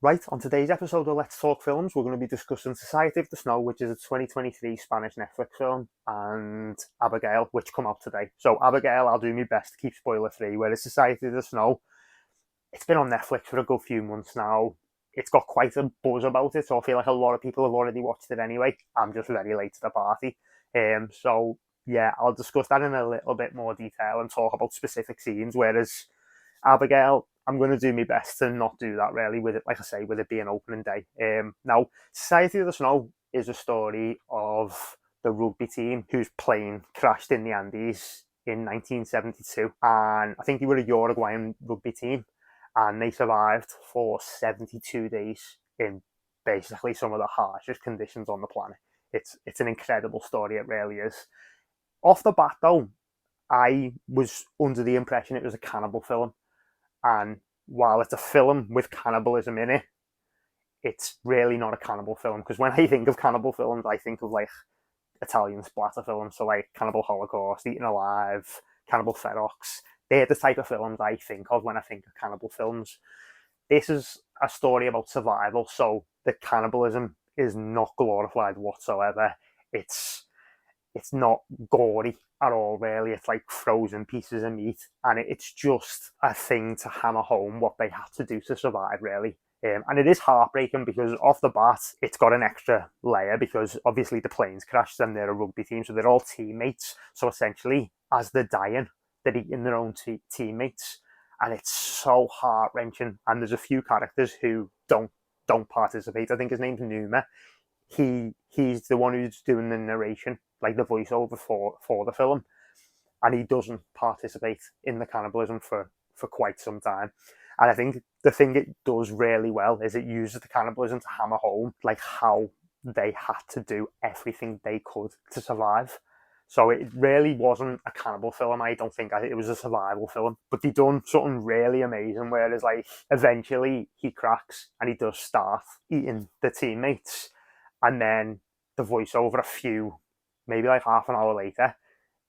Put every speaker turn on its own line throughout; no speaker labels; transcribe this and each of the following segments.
Right, on today's episode of Let's Talk Films, we're going to be discussing Society of the Snow, which is a 2023 Spanish Netflix film, and Abigail, which come out today. So Abigail, I'll do my best to keep spoiler free, whereas Society of the Snow, it's been on Netflix for a good few months now. It's got quite a buzz about it, so I feel like a lot of people have already watched it anyway. I'm just very late to the party. So yeah, I'll discuss that in a little bit more detail and talk about specific scenes, whereas Abigail, I'm going to do my best to not do that really with it, like I say, with it being opening day. Now, Society of the Snow is a story of the rugby team whose plane crashed in the Andes in 1972. And I think they were a Uruguayan rugby team and they survived for 72 days in basically some of the harshest conditions on the planet. It's an incredible story, it really is. Off the bat though, I was under the impression it was a cannibal film. And while it's a film with cannibalism in it, it's really not a cannibal film. Because when I think of cannibal films, I think of like Italian splatter films. So like Cannibal Holocaust, Eaten Alive, Cannibal Ferox. They're the type of films I think of when I think of cannibal films. This is a story about survival. So the cannibalism is not glorified whatsoever. It's not gory at all, really. It's like frozen pieces of meat, and it's just a thing to hammer home what they had to do to survive, really. And it is heartbreaking because off the bat, it's got an extra layer because obviously the planes crashed and they're a rugby team, so they're all teammates. So essentially, as they're dying, they're eating their own teammates, and it's so heart wrenching. And there's a few characters who don't participate. I think his name's Numa. He's the one who's doing the narration, like the voiceover for the film, and he doesn't participate in the cannibalism for quite some time. And I think the thing it does really well is it uses the cannibalism to hammer home like how they had to do everything they could to survive. So it really wasn't a cannibal film. I don't think it was a survival film, but they done something really amazing. Whereas like eventually he cracks and he does start eating the teammates, and then the voiceover maybe like half an hour later,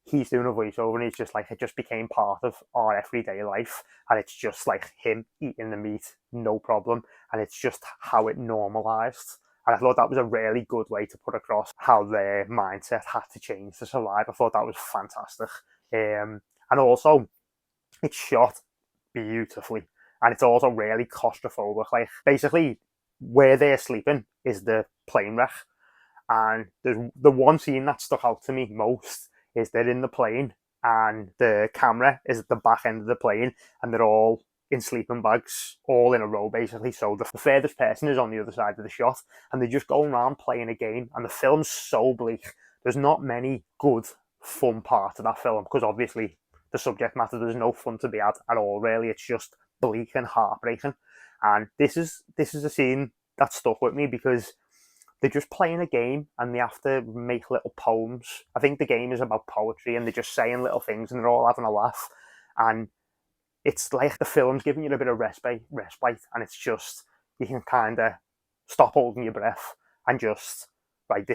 he's doing a voiceover and he's just like, it just became part of our everyday life. And it's just like him eating the meat, no problem. And it's just how it normalized. And I thought that was a really good way to put across how their mindset had to change to survive. I thought that was fantastic. And also, it's shot beautifully. And it's also really claustrophobic. Like, basically, where they're sleeping is the plane wreck. And the one scene that stuck out to me most is they're in the plane and the camera is at the back end of the plane and they're all in sleeping bags, all in a row basically. So the furthest person is on the other side of the shot and they're just going around playing a game. And the film's so bleak. There's not many good, fun parts of that film because obviously the subject matter, there's no fun to be had at all, really. It's just bleak and heartbreaking. And this is a scene that stuck with me because they're just playing a game and they have to make little poems. I think the game is about poetry and they're just saying little things and they're all having a laugh. And it's like the film's giving you a bit of respite, and it's just, you can kind of stop holding your breath and just, right,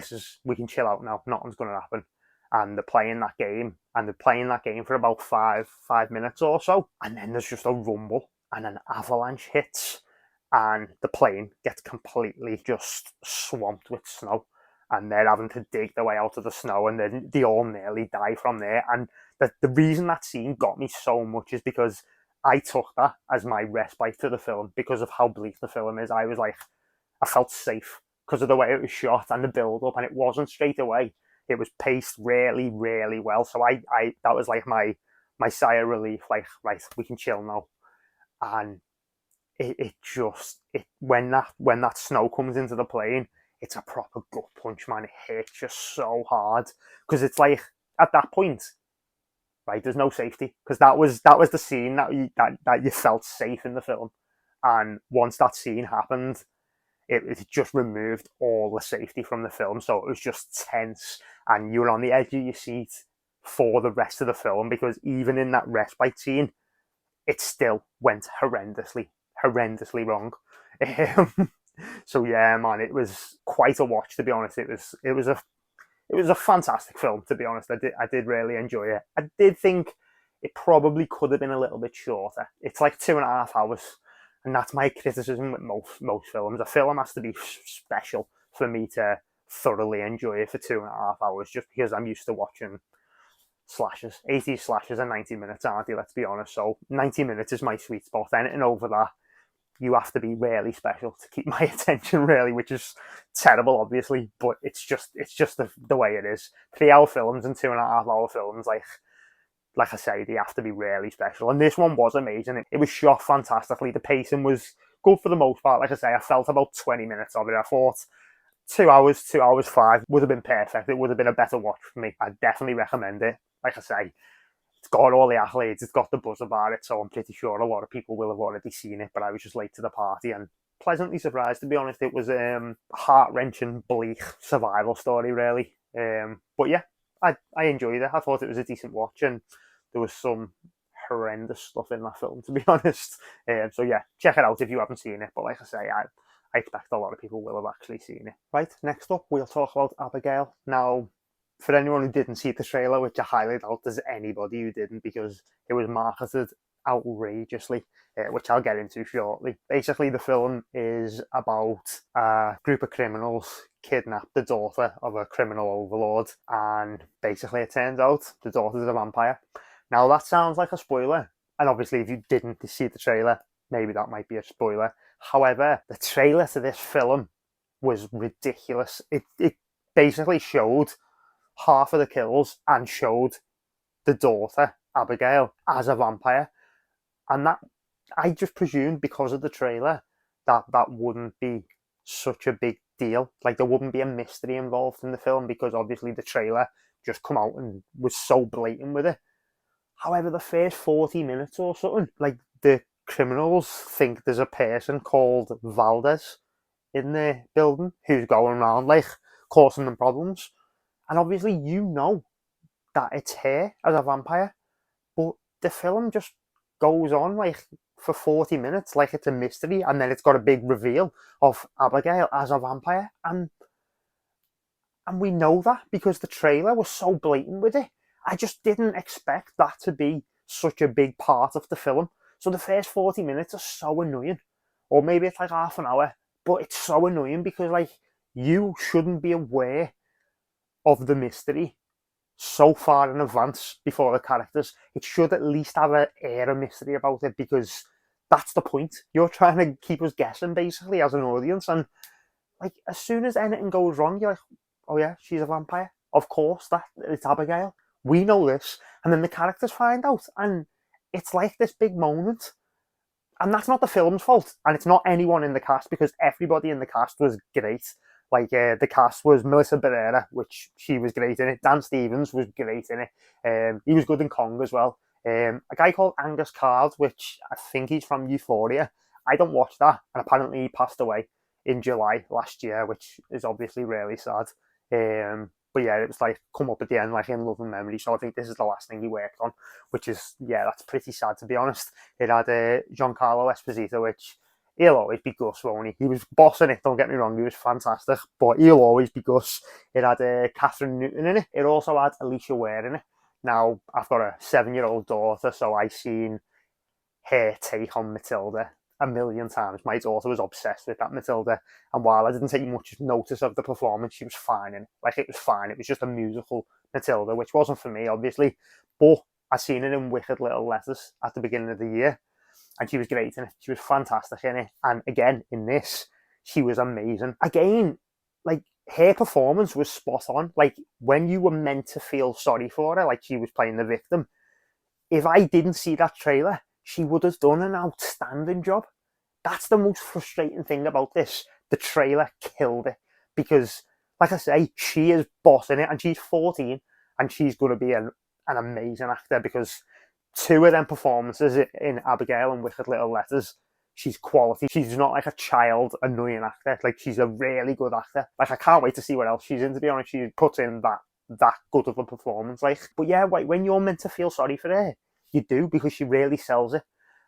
we can chill out now, nothing's going to happen. And they're playing that game for about five minutes or so. And then there's just a rumble and an avalanche hits and the plane gets completely just swamped with snow and they're having to dig their way out of the snow and then they all nearly die from there. And the reason that scene got me so much is because I took that as my respite to the film because of how bleak the film is. I was like, I felt safe because of the way it was shot and the build up, and it wasn't straight away. It was paced really, really well. So I that was like my sigh of relief, like, right, we can chill now. And when that snow comes into the plane, it's a proper gut punch, man. It hits just so hard because it's like at that point, right, there's no safety because that was the scene that you felt safe in the film, and once that scene happened, it just removed all the safety from the film, so it was just tense and you were on the edge of your seat for the rest of the film because even in that respite scene, it still went horrendously wrong. So yeah, man, it was quite a watch, to be honest. It was a fantastic film, to be honest. I did really enjoy it. I did think it probably could have been a little bit shorter. It's like 2.5 hours, And that's my criticism with most films. A film has to be special for me to thoroughly enjoy it for 2.5 hours, just because I'm used to watching slashes. 80 slashes are 90 minutes, aren't they? Let's be honest. So 90 minutes is my sweet spot. Anything over that, you have to be really special to keep my attention, really, which is terrible, obviously, but it's just the way it is. 3 hour films and 2.5 hour films, like I say, they have to be really special. And this one was amazing. It was shot fantastically. The pacing was good for the most part. Like I say, I felt about 20 minutes of it. I thought 2 hours, 2 hours 5 would have been perfect. It would have been a better watch for me. I'd definitely recommend it. Like I say, it's got all the accolades, it's got the buzz about it, so I'm pretty sure a lot of people will have already seen it, but I was just late to the party and pleasantly surprised, to be honest. It was a heart-wrenching, bleak survival story, really. But yeah, I enjoyed it. I thought it was a decent watch, and there was some horrendous stuff in that film, to be honest. So yeah, check it out if you haven't seen it, but like I say, I expect a lot of people will have actually seen it. Right, next up, we'll talk about Abigail. Now, for anyone who didn't see the trailer, which I highly doubt there's anybody who didn't, because it was marketed outrageously, which I'll get into shortly. Basically, the film is about a group of criminals kidnap the daughter of a criminal overlord, and basically it turns out the daughter's a vampire. Now, that sounds like a spoiler, and obviously if you didn't see the trailer, maybe that might be a spoiler. However, the trailer to this film was ridiculous. It basically showed half of the kills and showed the daughter, Abigail, as a vampire. And that, I just presumed because of the trailer that wouldn't be such a big deal. Like, there wouldn't be a mystery involved in the film, because obviously the trailer just come out and was so blatant with it. However, the first 40 minutes or something, like, the criminals think there's a person called Valdez in the building who's going around, like, causing them problems. And obviously you know that it's her as a vampire, but the film just goes on, like, for 40 minutes, like it's a mystery, and then it's got a big reveal of Abigail as a vampire, and we know that because the trailer was so blatant with it. I just didn't expect that to be such a big part of the film. So the first 40 minutes are so annoying, or maybe it's like half an hour, but it's so annoying because, like, you shouldn't be aware of the mystery so far in advance before the characters. It should at least have an air of mystery about it, because that's the point. You're trying to keep us guessing, basically, as an audience. And, like, as soon as anything goes wrong, you're like, oh yeah, she's a vampire. Of course, it's Abigail. We know this. And then the characters find out, and it's like this big moment. And that's not the film's fault, and it's not anyone in the cast, because everybody in the cast was great. Like, the cast was Melissa Barrera, which she was great in it. Dan Stevens was great in it. He was good in Kong as well. A guy called Angus Card, which I think he's from Euphoria. I don't watch that, and apparently he passed away in July last year, which is obviously really sad. But yeah, it was like come up at the end, like in love and memory. So I think this is the last thing he worked on, which is, yeah, that's pretty sad, to be honest. It had Giancarlo Esposito, which he'll always be Gus, won't he? He was bossing it, don't get me wrong, he was fantastic, but he'll always be Gus. It had Catherine Newton in it. It also had Alicia Ware in it. Now, I've got a 7-year-old daughter, so I've seen her take on Matilda a million times. My daughter was obsessed with that Matilda, and while I didn't take much notice of the performance, she was fine in it. Like, it was fine. It was just a musical Matilda, which wasn't for me, obviously, but I seen it in Wicked Little Letters at the beginning of the year, and she was great in it. She was fantastic in it, and again, in this, she was amazing. Again, like, her performance was spot on. Like, when you were meant to feel sorry for her, like she was playing the victim, if I didn't see that trailer, she would have done an outstanding job. That's the most frustrating thing about this. The trailer killed it, because, like I say, she is bossing it, and she's 14, and she's going to be an amazing actor, because two of them performances in Abigail and Wicked Little Letters, she's quality. She's not like a child annoying actor. Like, she's a really good actor. Like, I can't wait to see what else she's in, to be honest. She puts in that good of a performance. Like, but yeah, when you're meant to feel sorry for her, you do, because she really sells it.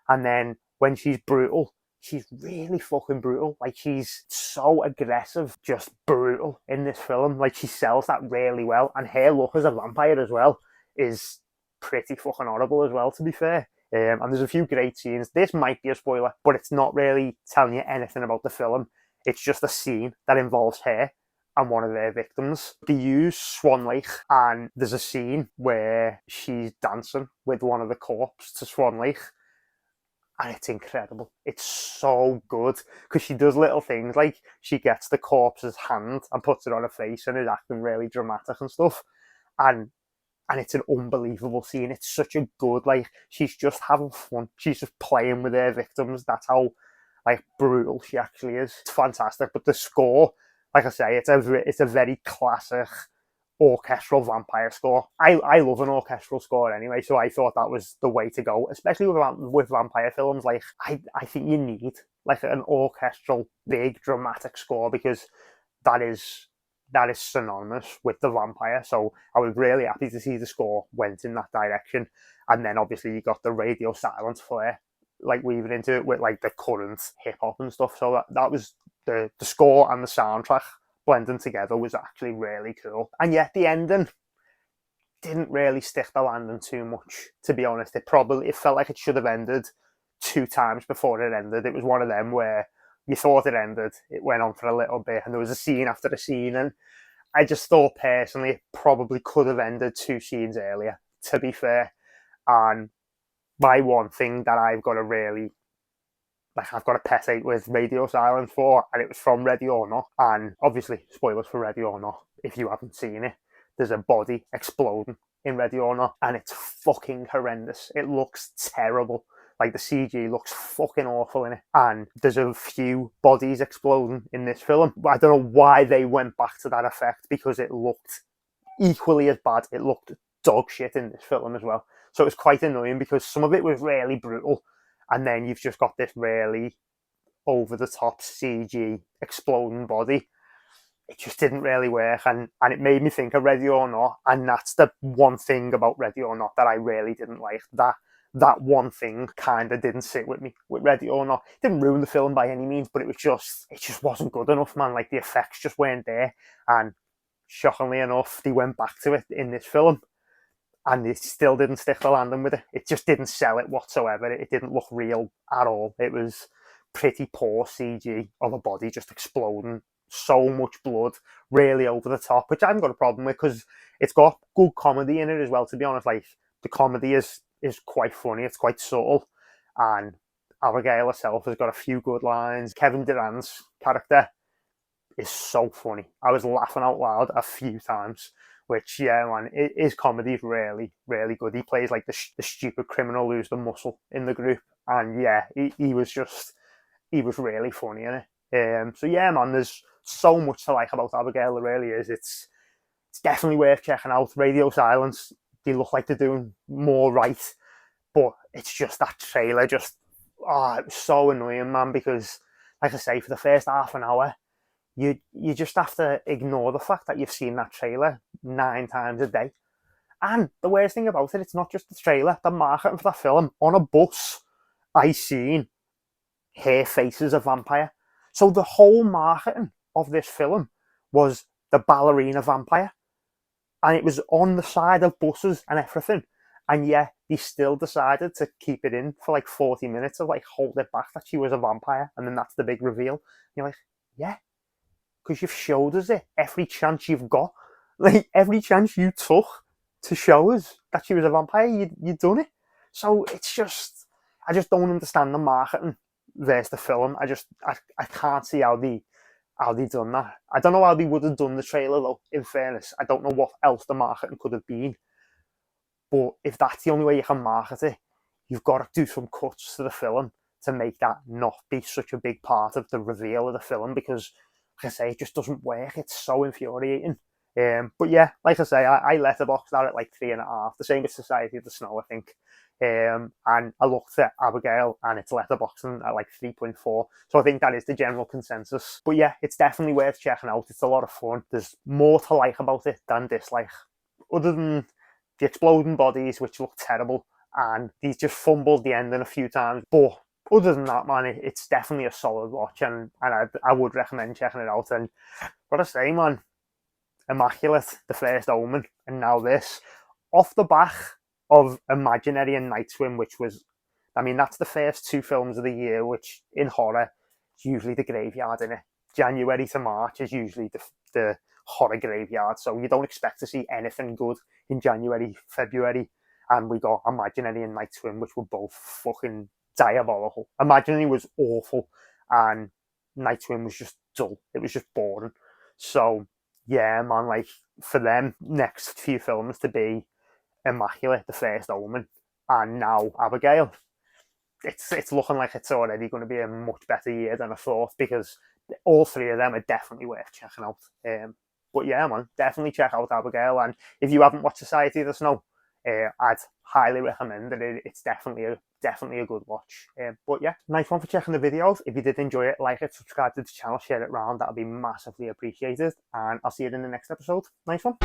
And then when she's brutal, she's really fucking brutal. Like, she's so aggressive, just brutal in this film. Like, she sells that really well. And her look as a vampire as well is pretty fucking horrible as well, to be fair. And there's a few great scenes. This might be a spoiler, but it's not really telling you anything about the film. It's just a scene that involves her and one of their victims. They use Swan Lake, and there's a scene where she's dancing with one of the corpses to Swan Lake, and it's incredible. It's so good because she does little things like she gets the corpse's hand and puts it on her face and is acting really dramatic and stuff. And it's an unbelievable scene. It's such a good, like, she's just having fun. She's just playing with her victims. That's how, like, brutal she actually is. It's fantastic. But the score, like I say, it's a very classic orchestral vampire score. I love an orchestral score anyway, so I thought that was the way to go, especially with vampire films. Like, I think you need like an orchestral big dramatic score, because that is synonymous with the vampire. So I was really happy to see the score went in that direction. And then obviously you got the radio silence flair, like, weaving into it with like the current hip hop and stuff. So that was the score and the soundtrack blending together was actually really cool. And yet the ending didn't really stick the landing too much, to be honest. It felt like it should have ended 2 times before it ended. It was one of them where you thought it ended, it went on for a little bit, and there was a scene after a scene, and I just thought personally it probably could have ended 2 scenes earlier, to be fair. And my one thing that I've got a pet hate with radio silence for, and it was from Ready or Not. And obviously, spoilers for Ready or Not if you haven't seen it. There's a body exploding in Ready or Not, and it's fucking horrendous. It looks terrible. Like, the CG looks fucking awful in it. And there's a few bodies exploding in this film. I don't know why they went back to that effect, because it looked equally as bad. It looked dog shit in this film as well. So it was quite annoying, because some of it was really brutal, and then you've just got this really over-the-top CG exploding body. It just didn't really work, and it made me think of Ready or Not, and that's the one thing about Ready or Not that I really didn't like. That one thing kind of didn't sit with me with Ready or Not. It didn't ruin the film by any means, but it just wasn't good enough, man. Like, the effects just weren't there, and shockingly enough, they went back to it in this film, and it still didn't stick the landing with it. It just didn't sell it whatsoever. It didn't look real at all. It was pretty poor CG of a body just exploding, so much blood, really over the top, which I haven't got a problem with, because it's got good comedy in it as well, to be honest. Like, the comedy is quite funny, it's quite subtle, and Abigail herself has got a few good lines. Kevin Durant's character is so funny. I was laughing out loud a few times, which, yeah, man, his comedy is really, really good. He plays like the stupid criminal who's the muscle in the group, and yeah, he was really funny in it. So yeah, man, there's so much to like about Abigail. There really is. It's definitely worth checking out. Radio Silence, they look like they're doing more right, but it's just that trailer it was so annoying, man, because, like I say, for the first half an hour, you just have to ignore the fact that you've seen that trailer 9 times a day. And the worst thing about it, it's not just the trailer, the marketing for that film. On a bus, I seen her face as a vampire. So the whole marketing of this film was the ballerina vampire. And it was on the side of buses and everything. And yeah, they still decided to keep it in for like 40 minutes of like hold it back that she was a vampire. And then that's the big reveal. And you're like, yeah, because you've showed us it every chance you've got. Like, every chance you took to show us that she was a vampire, you'd done it. So it's just, I just don't understand the marketing versus the film. I can't see how they done that. I don't know how they would have done the trailer though, in fairness. I don't know what else the marketing could have been. But if that's the only way you can market it, you've got to do some cuts to the film to make that not be such a big part of the reveal of the film, because, like I say, it just doesn't work. It's so infuriating. But yeah, like I say, I letterboxed that at like 3.5. The same as Society of the Snow, I think. And I looked at Abigail and it's letterboxing at like 3.4. So I think that is the general consensus. But yeah, it's definitely worth checking out. It's a lot of fun. There's more to like about it than dislike. Other than the exploding bodies, which look terrible, and he's just fumbled the ending a few times. But other than that, man, it's definitely a solid watch, and I would recommend checking it out. And what I say, man, immaculate, The First Omen, and now this. Off the back of Imaginary and Night Swim, which was I mean, that's the first two films of the year, which in horror, it's usually the graveyard, in it. January to March is usually the horror graveyard, so you don't expect to see anything good in January, February. And we got Imaginary and Night Swim, which were both fucking diabolical. Imaginary was awful, and Night Swim was just dull. It was just boring. So yeah, man, like for them next few films to be Immaculate, The First Omen, and now Abigail, it's looking like it's already going to be a much better year than I thought, because all three of them are definitely worth checking out. But yeah, man, definitely check out Abigail, and if you haven't watched Society of the Snow, I'd highly recommend it. It's definitely a good watch. But yeah, nice one for checking the videos. If you did enjoy it, like it, subscribe to the channel, share it around. That'll be massively appreciated. And I'll see you in the next episode. Nice one.